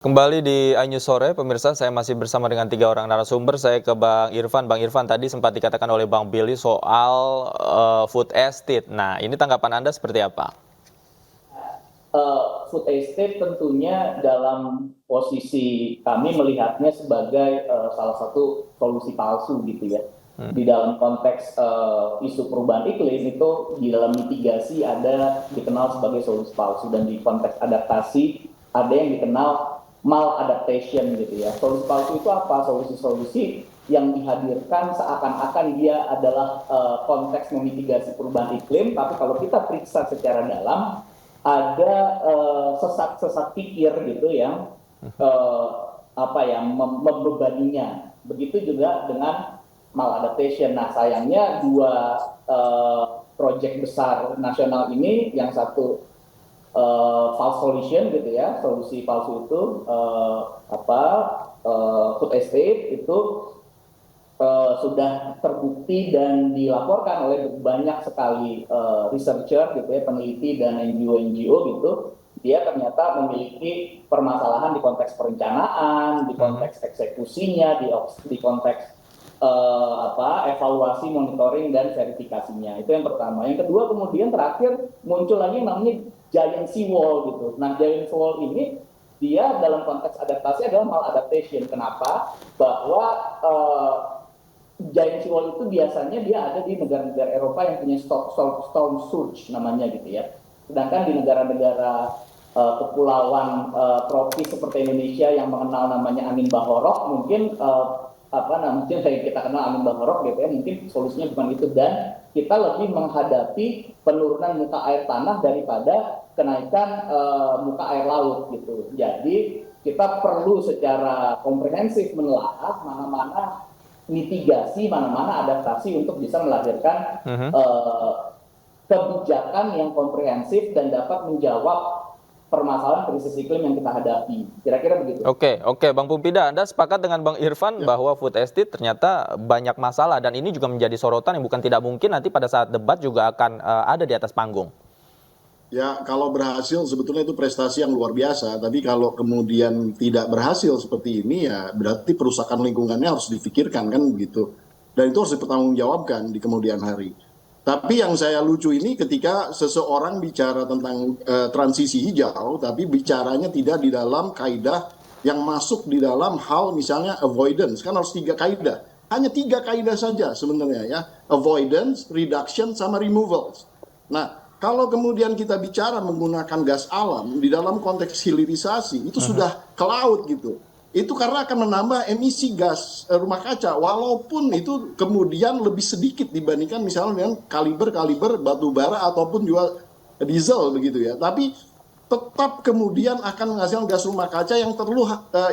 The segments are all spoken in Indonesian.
Kembali di iNews Sore, pemirsa, saya masih bersama dengan 3 orang narasumber. Saya ke Bang Irfan. Bang Irfan, tadi sempat dikatakan oleh Bang Billy soal food estate. Nah, ini tanggapan Anda seperti apa? Food estate tentunya dalam posisi kami melihatnya sebagai salah satu solusi palsu gitu ya. Di dalam konteks isu perubahan iklim itu di dalam mitigasi ada dikenal sebagai solusi palsu, dan di konteks adaptasi ada yang dikenal maladaptation gitu ya. Solusi palsu itu apa? Solusi-solusi yang dihadirkan seakan-akan dia adalah konteks memitigasi perubahan iklim, tapi kalau kita periksa secara dalam ada sesat-sesat pikir gitu yang membebaninya. Begitu juga dengan maladaptation. Nah, sayangnya dua proyek besar nasional ini, yang satu false solution gitu ya, solusi palsu itu food estate itu sudah terbukti dan dilaporkan oleh banyak sekali researcher gitu ya, peneliti dan NGO gitu. Dia ternyata memiliki permasalahan di konteks perencanaan, di konteks eksekusinya, di konteks evaluasi, monitoring dan verifikasinya. Itu yang pertama. Yang kedua, kemudian terakhir muncul lagi yang namanya giant sea wall gitu. Nah, giant sea wall ini dia dalam konteks adaptasi adalah maladaptation. Kenapa? Bahwa giant sea wall itu biasanya dia ada di negara-negara Eropa yang punya storm surge namanya gitu ya. Sedangkan di negara-negara kepulauan tropis seperti Indonesia yang mengenal namanya angin bahorok, mungkin mungkin kayak kita kenal angin bahorok gitu ya, mungkin solusinya bukan itu, dan kita lebih menghadapi penurunan muka air tanah daripada kenaikan muka air laut gitu. Jadi kita perlu secara komprehensif menelaah mana-mana mitigasi, mana-mana adaptasi untuk bisa melahirkan kebijakan yang komprehensif dan dapat menjawab permasalahan krisis iklim yang kita hadapi. Kira-kira begitu. Oke, Bang Pumpida, Anda sepakat dengan Bang Irfan bahwa food estate ternyata banyak masalah dan ini juga menjadi sorotan yang bukan tidak mungkin nanti pada saat debat juga akan ada di atas panggung. Ya, kalau berhasil sebetulnya itu prestasi yang luar biasa. Tapi kalau kemudian tidak berhasil seperti ini, ya berarti perusahaan lingkungannya harus difikirkan kan begitu. Dan itu harus dipertanggungjawabkan di kemudian hari. Tapi yang saya lucu ini ketika seseorang bicara tentang transisi hijau, tapi bicaranya tidak di dalam kaidah yang masuk di dalam hal misalnya avoidance. Kan harus 3 kaidah. Hanya 3 kaidah saja sebenarnya ya. Avoidance, reduction, sama removals. Nah, kalau kemudian kita bicara menggunakan gas alam di dalam konteks hilirisasi, itu sudah ke laut gitu. Itu karena akan menambah emisi gas rumah kaca, walaupun itu kemudian lebih sedikit dibandingkan misalnya dengan kaliber batu bara ataupun juga diesel begitu ya. Tapi tetap kemudian akan menghasilkan gas rumah kaca yang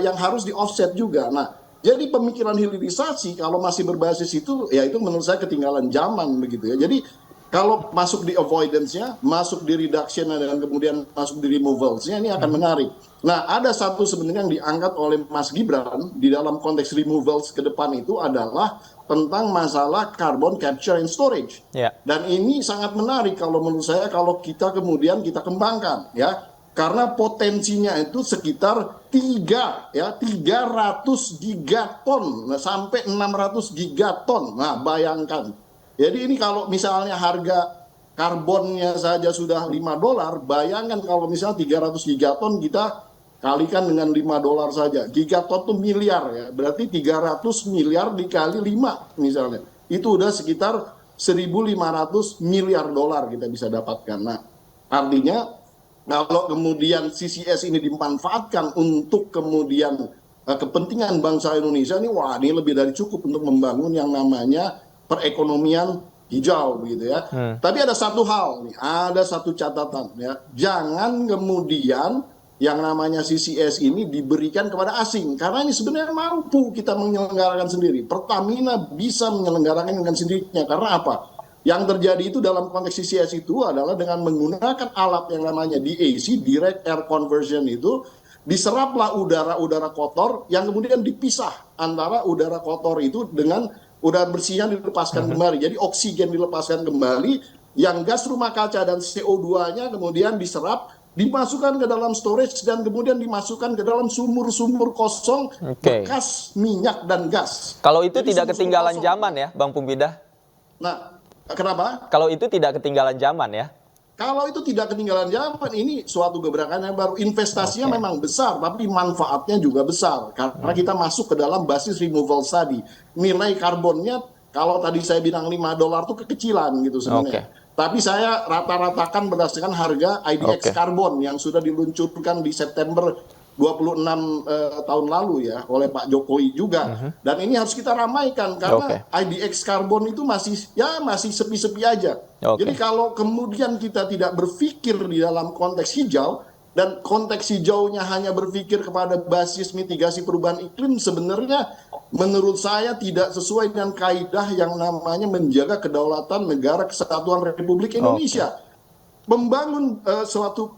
yang harus di offset juga. Nah, jadi pemikiran hilirisasi kalau masih berbasis itu, ya itu menurut saya ketinggalan zaman begitu ya. Jadi kalau masuk di avoidance-nya, masuk di reduction dan kemudian masuk di removals-nya, ini akan menarik. Nah, ada satu sebenarnya yang diangkat oleh Mas Gibran di dalam konteks removals ke depan itu adalah tentang masalah carbon capture and storage. Yeah. Dan ini sangat menarik kalau menurut saya kalau kita kemudian kita kembangkan ya. Karena potensinya itu sekitar 300 gigaton sampai 600 gigaton. Nah, bayangkan. Jadi ini kalau misalnya harga karbonnya saja sudah $5, bayangkan kalau misalnya 300 gigaton kita kalikan dengan $5 saja. Gigaton itu miliar ya, berarti 300 miliar dikali 5 misalnya. Itu udah sekitar 1.500 miliar dolar kita bisa dapatkan. Nah, artinya kalau kemudian CCS ini dimanfaatkan untuk kemudian kepentingan bangsa Indonesia, ini wah ini lebih dari cukup untuk membangun yang namanya perekonomian hijau begitu ya. Tapi ada satu hal nih, ada satu catatan ya. Jangan kemudian yang namanya CCS ini diberikan kepada asing, karena ini sebenarnya mampu kita menyelenggarakan sendiri. Pertamina bisa menyelenggarakan dengan sendirinya. Karena apa? Yang terjadi itu dalam konteks CCS itu adalah dengan menggunakan alat yang namanya DAC, Direct Air Conversion itu, diseraplah udara-udara kotor yang kemudian dipisah antara udara kotor itu dengan udara bersihnya dilepaskan kembali. Jadi oksigen dilepaskan kembali, yang gas rumah kaca dan CO2-nya kemudian diserap dimasukkan ke dalam storage dan kemudian dimasukkan ke dalam sumur-sumur kosong bekas minyak dan gas. Kalau itu Jadi tidak sumur-sumur ketinggalan kosong. zaman ya, Bang Pumpidah? Nah, kenapa? Kalau itu tidak ketinggalan zaman ya? Kalau itu tidak ketinggalan zaman, ini suatu gebrakan yang baru. Investasinya memang besar, tapi manfaatnya juga besar. Karena kita masuk ke dalam basis removal tadi. Nilai karbonnya, kalau tadi saya bilang $5 itu kekecilan gitu sebenarnya. Tapi saya rata-ratakan berdasarkan harga IDX karbon yang sudah diluncurkan di September 26 tahun lalu ya oleh Pak Jokowi juga. Dan ini harus kita ramaikan karena IDX karbon itu masih sepi-sepi aja. Jadi kalau kemudian kita tidak berpikir di dalam konteks hijau dan konteks hijaunya hanya berpikir kepada basis mitigasi perubahan iklim, sebenarnya menurut saya tidak sesuai dengan kaidah yang namanya menjaga kedaulatan negara kesatuan Republik Indonesia. Membangun suatu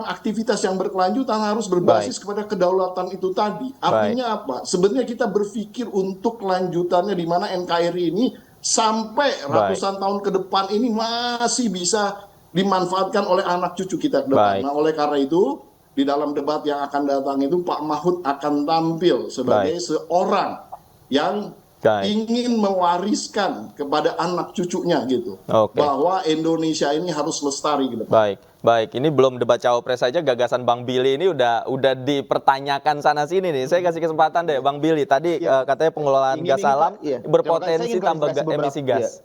aktivitas yang berkelanjutan harus berbasis kepada kedaulatan itu tadi. Artinya apa? Sebenarnya kita berpikir untuk kelanjutannya di mana NKRI ini sampai ratusan tahun ke depan ini masih bisa dimanfaatkan oleh anak cucu kita ke depan. Nah, oleh karena itu di dalam debat yang akan datang itu Pak Mahfud akan tampil sebagai seorang yang ingin mewariskan kepada anak cucunya gitu, bahwa Indonesia ini harus lestari gitu. Baik. Ini belum debat cawapres saja, gagasan Bang Billy ini udah dipertanyakan sana sini nih. Saya kasih kesempatan deh, Bang Billy. Tadi katanya pengelolaan gas alam berpotensi tambah emisi gas.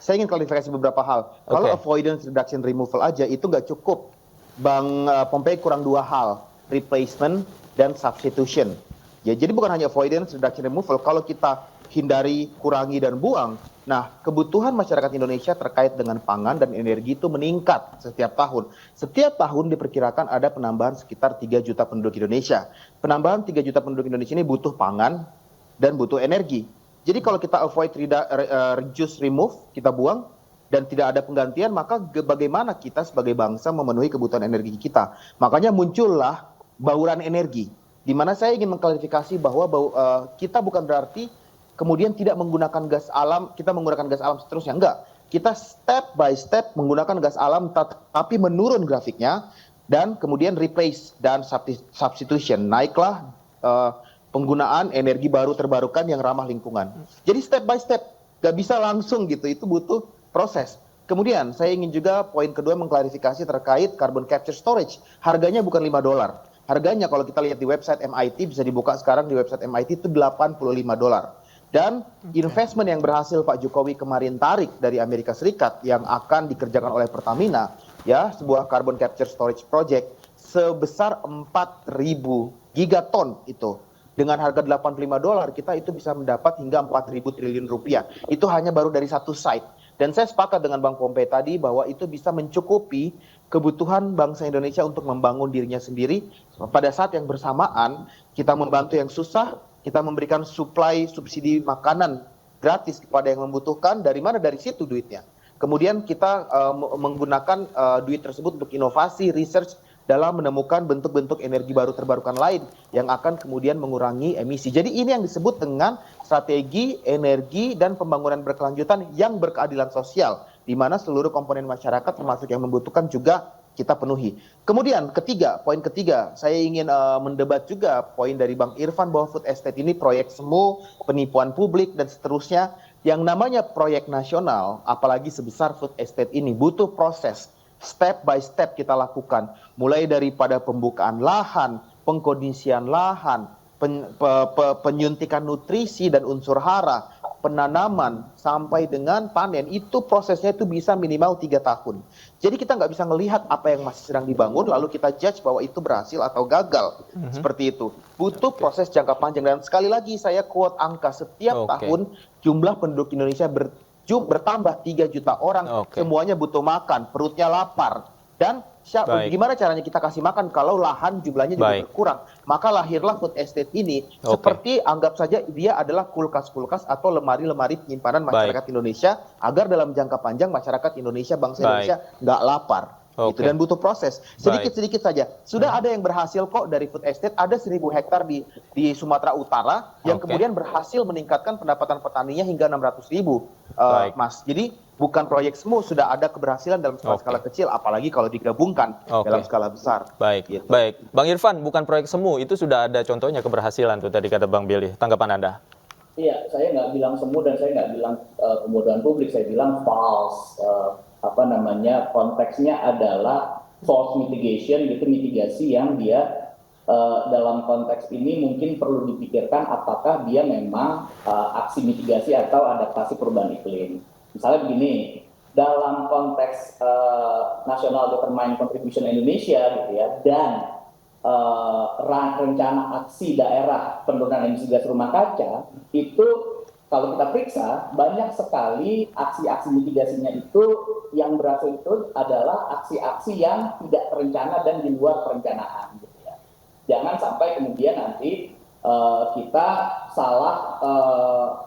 Saya ingin klarifikasi beberapa hal. Kalau avoidance reduction removal aja itu nggak cukup. Bang Pompei kurang dua hal, replacement dan substitution. Ya, jadi bukan hanya avoidance reduction removal. Kalau kita hindari, kurangi, dan buang, nah kebutuhan masyarakat Indonesia terkait dengan pangan dan energi itu meningkat setiap tahun. Setiap tahun diperkirakan ada penambahan sekitar 3 juta penduduk Indonesia. Penambahan 3 juta penduduk Indonesia ini butuh pangan dan butuh energi. Jadi kalau kita avoid, reduce, remove, kita buang, dan tidak ada penggantian, maka bagaimana kita sebagai bangsa memenuhi kebutuhan energi kita? Makanya muncullah bauran energi, di mana saya ingin mengklarifikasi bahwa kita bukan berarti kemudian tidak menggunakan gas alam, kita menggunakan gas alam seterusnya. Enggak. Kita step by step menggunakan gas alam, tapi menurun grafiknya, dan kemudian replace dan substitution. Naiklah penggunaan energi baru terbarukan yang ramah lingkungan. Jadi step by step, nggak bisa langsung gitu, itu butuh proses. Kemudian saya ingin juga poin kedua mengklarifikasi terkait carbon capture storage. Harganya bukan $5. Harganya kalau kita lihat di website MIT, bisa dibuka sekarang di website MIT, itu $85. Dan investment yang berhasil Pak Jokowi kemarin tarik dari Amerika Serikat yang akan dikerjakan oleh Pertamina, ya, sebuah carbon capture storage project sebesar 4.000 gigaton itu. Dengan harga $85, kita itu bisa mendapat hingga 4.000 triliun rupiah. Itu hanya baru dari satu site. Dan saya sepakat dengan Bang Pompei tadi bahwa itu bisa mencukupi kebutuhan bangsa Indonesia untuk membangun dirinya sendiri. Pada saat yang bersamaan, kita membantu yang susah, kita memberikan suplai subsidi makanan gratis kepada yang membutuhkan. Dari mana? Dari situ duitnya. Kemudian kita menggunakan duit tersebut untuk inovasi, research, dalam menemukan bentuk-bentuk energi baru terbarukan lain yang akan kemudian mengurangi emisi. Jadi ini yang disebut dengan strategi energi dan pembangunan berkelanjutan yang berkeadilan sosial, di mana seluruh komponen masyarakat termasuk yang membutuhkan juga kita penuhi. Kemudian poin ketiga, saya ingin mendebat juga poin dari Bang Irfan bahwa food estate ini proyek semu, penipuan publik, dan seterusnya. Yang namanya proyek nasional, apalagi sebesar food estate ini, butuh proses. Step by step kita lakukan, mulai daripada pembukaan lahan, pengkondisian lahan, penyuntikan nutrisi dan unsur hara, penanaman, sampai dengan panen. Itu prosesnya itu bisa minimal 3 tahun. Jadi kita nggak bisa melihat apa yang masih sedang dibangun, lalu kita judge bahwa itu berhasil atau gagal. Seperti itu. Butuh proses jangka panjang. Dan sekali lagi saya quote angka, setiap tahun jumlah penduduk Indonesia bertambah 3 juta orang, semuanya butuh makan, perutnya lapar. Dan gimana caranya kita kasih makan kalau lahan jumlahnya juga berkurang? Maka lahirlah food estate ini, seperti anggap saja dia adalah kulkas-kulkas atau lemari-lemari penyimpanan masyarakat Indonesia, agar dalam jangka panjang masyarakat Indonesia, bangsa Indonesia nggak lapar. gitu, dan butuh proses sedikit-sedikit saja. Sudah ada yang berhasil kok dari food estate, ada 1.000 hektar di Sumatera Utara yang kemudian berhasil meningkatkan pendapatan petaninya hingga 600.000, Mas. Jadi bukan proyek semu, sudah ada keberhasilan dalam skala kecil, apalagi kalau digabungkan dalam skala besar. Baik, gitu. Baik. Bang Irfan, bukan proyek semu, itu sudah ada contohnya keberhasilan tuh tadi kata Bang Billy. Tanggapan Anda? Iya, saya nggak bilang semu dan saya nggak bilang kemudahan publik, saya bilang false. Konteksnya adalah false mitigation, gitu, mitigasi yang dia dalam konteks ini mungkin perlu dipikirkan apakah dia memang aksi mitigasi atau adaptasi perubahan iklim. Misalnya begini, dalam konteks National Determined Contribution Indonesia, gitu ya, dan rencana aksi daerah penurunan emisi gas rumah kaca, itu kalau kita periksa banyak sekali aksi-aksi mitigasinya itu yang berhasil itu adalah aksi-aksi yang tidak terencana dan di luar perencanaan, gitu ya. Jangan sampai kemudian nanti kita salah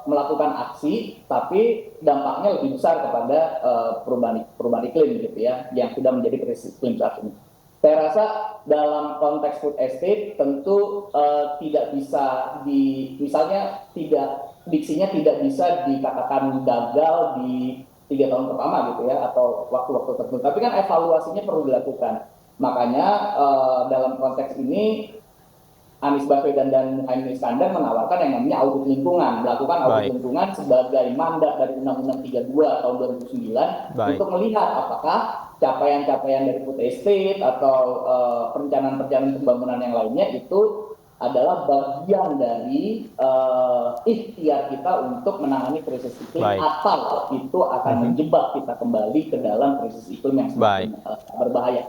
melakukan aksi tapi dampaknya lebih besar kepada perubahan iklim, gitu ya, yang sudah menjadi krisis iklim saat ini. Saya rasa dalam konteks food estate tentu tidak bisa misalnya diksinya tidak bisa dikatakan gagal di 3 tahun pertama, gitu ya, atau waktu-waktu tertentu. Tapi kan evaluasinya perlu dilakukan. Makanya dalam konteks ini Anies Baswedan dan Muhaimin Iskandar menawarkan yang namanya audit lingkungan, melakukan audit lingkungan sebagai mandat dari Undang-Undang 32 tahun 2009 untuk melihat apakah capaian-capaian dari food estate atau perencanaan-perencanaan pembangunan yang lainnya itu adalah bagian dari ikhtiar kita untuk menangani krisis iklim atau itu akan menjebak kita kembali ke dalam krisis iklim yang semakin berbahaya.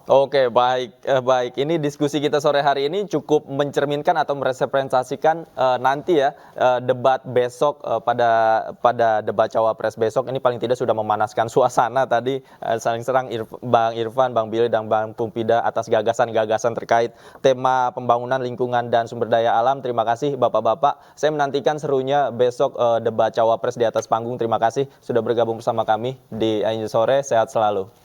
Oke, baik. Ini diskusi kita sore hari ini cukup mencerminkan atau merepresentasikan nanti ya debat besok pada debat cawapres besok ini paling tidak sudah memanaskan suasana tadi saling serang Bang Irfan, Bang Billy dan Bang Pumpida atas gagasan-gagasan terkait tema pembangunan lingkungan dan sumber daya alam. Terima kasih Bapak-bapak. Saya menantikan serunya besok debat cawapres di atas panggung. Terima kasih sudah bergabung bersama kami di Ainul Sore. Sehat selalu.